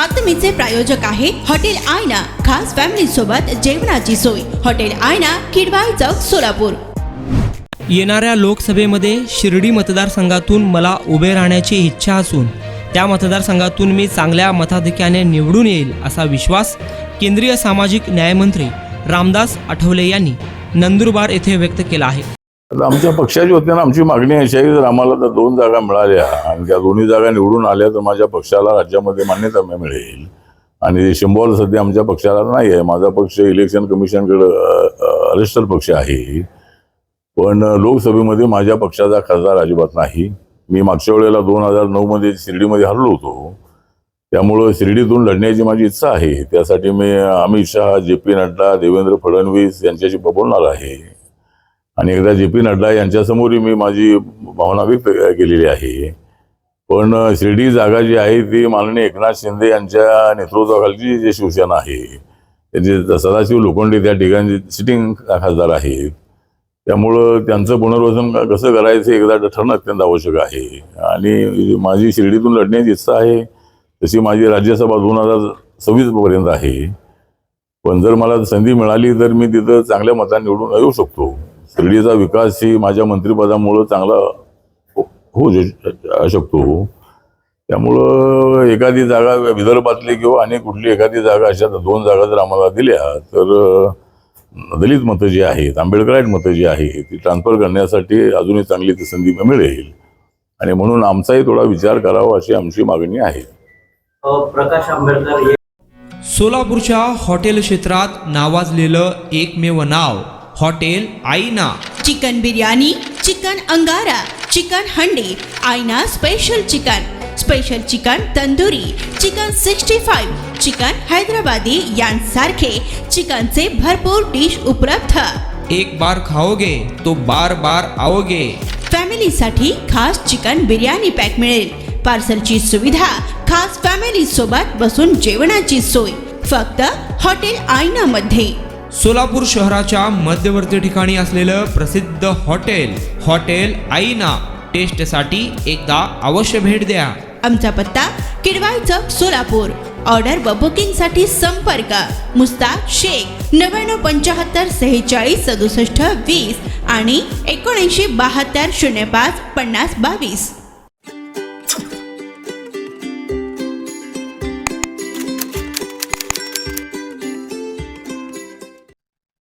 बातमीचे प्रायोजक आहे हॉटेल आयना, खास फॅमिली सोबत जेवणाची सोय। हॉटेल आयना, किडवाई चौक, सोलापूर। येणाऱ्या लोकसभेमध्ये शिर्डी मतदारसंघातून मला उभे राहण्याची इच्छा असून त्या मतदारसंघातून मी चांगल्या मताधिक्याने निवडून येईल असा विश्वास केंद्रीय सामाजिक न्यायमंत्री रामदास आठवले यांनी नंदुरबार येथे व्यक्त केला आहे। आमच्या पक्षाची वतीनं आमची मागणी अशी आहे की जर आम्हाला तर 2 जागा मिळाल्या आणि त्या दोन्ही जागा निवडून आल्या तर माझ्या पक्षाला राज्यामध्ये मान्यता मिळेल। आणि सिंबॉल सध्या आमच्या पक्षाला नाही आहे। माझा पक्ष इलेक्शन कमिशनकडे रजिस्टर पक्ष आहे, पण लोकसभेमध्ये माझ्या पक्षाचा खासदार अजिबात नाही। मी मागच्या वेळेला 2009 मध्ये शिर्डीमध्ये हरलो होतो, त्यामुळे शिर्डीतून लढण्याची माझी इच्छा आहे। त्यासाठी मी अमित शहा, JP नड्डा, देवेंद्र फडणवीस यांच्याशी बोलणार आहे आणि एकदा JP नड्डा यांच्यासमोरही मी माझी भावना व्यक्त केलेली आहे। पण शिर्डी जागा जी आहे ती माननीय एकनाथ शिंदे यांच्या नेतृत्वाखालची जी शिवसेना आहे त्याचे सदाशिव लोखंडे त्या ठिकाणी सिटिंग खासदार आहेत, त्यामुळं त्यांचं पुनर्वसन कसं करायचं एकदा ठरणं अत्यंत आवश्यक आहे। आणि माझी शिर्डीतून लढण्याची इच्छा आहे, तशी माझी राज्यसभा 2026 पर्यंत आहे। पण जर मला संधी मिळाली तर मी तिथं चांगल्या मताने निवडून येऊ शकतो। शिर्डीचा विकास ही माझ्या मंत्रिपदामुळे चांगला होऊ शकतो। त्यामुळं एखादी जागा विदर्भातली किंवा आणि कुठली एखादी जागा अशा 2 जागा जर आम्हाला दिल्या तर दलित मतं जी आहेत, आंबेडकराईट मतं जी आहेत ती ट्रान्सफर करण्यासाठी अजूनही चांगली ती संधी मिळेल आणि म्हणून आमचाही थोडा विचार करावा अशी आमची मागणी आहे। प्रकाश आंबेडकर सोलापूरच्या हॉटेल क्षेत्रात नावाजलेलं एकमेव नाव हॉटेल आईना। चिकन बिर्याणी, चिकन अंगारा, चिकन हंडी, आईना special chicken tandoori, chicken 65, chicken Hyderabadi यांसारखे चिकनचे भरपूर डिश उपलब्ध। एक बार खाओगे तो बार बार आओगे। फॅमिलीसाठी खास चिकन बिर्याणी पॅक मिळेल, पार्सलची सुविधा, खास फॅमिली सोबत बसून जेवणाची सोय फक्त हॉटेल आईना मध्ये। सोलापूर शहराच्या मध्यवर्ती ठिकाणी असलेलं प्रसिद्ध हॉटेल आईना टेस्टसाठी एकदा अवश्य भेट द्या। आमचा पत्ता किडवाई चौक, सोलापूर। ऑर्डर व बुकिंग साठी संपर्क मुस्ताक शेख 9975 46 67 20 आणि 7972 05 50 22।